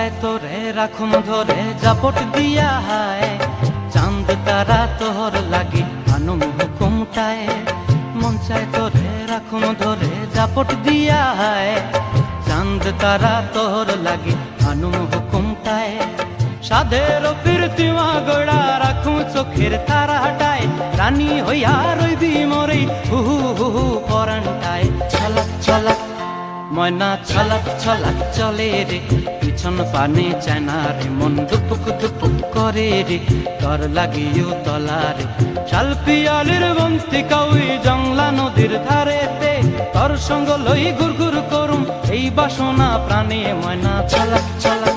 চায় তোরে রাখুম ধরে জাপট দিয়া হায়, চাঁদ তারা তোর লাগে আনুম হুকুমটায়। মন চায় তোরে রাখুম ধরে জাপট দিয়া হায়, চাঁদ তারা তোর লাগে আনুম হুকুমটায়। সাধের প্রীতিমা গড়া রাখুম চোখের তারা হাটায়, রানী হইয়া রইবি মরে হুহু হুহু পরানটায়। ছলাক ছলাক ময়না ছলাক ছলাক চলে রে, পিছন পানে চায় না রে, মন দুপুক দুপুক করে রে, তর লাগিও তলারে। শাল পিয়ালির বন্তি কাউই জংলা নদীর ধারেতে, তর সঙ্গ লই গুড় গুড় করুম এই বাসনা প্রাণে। ময়না ছলাক ছলাক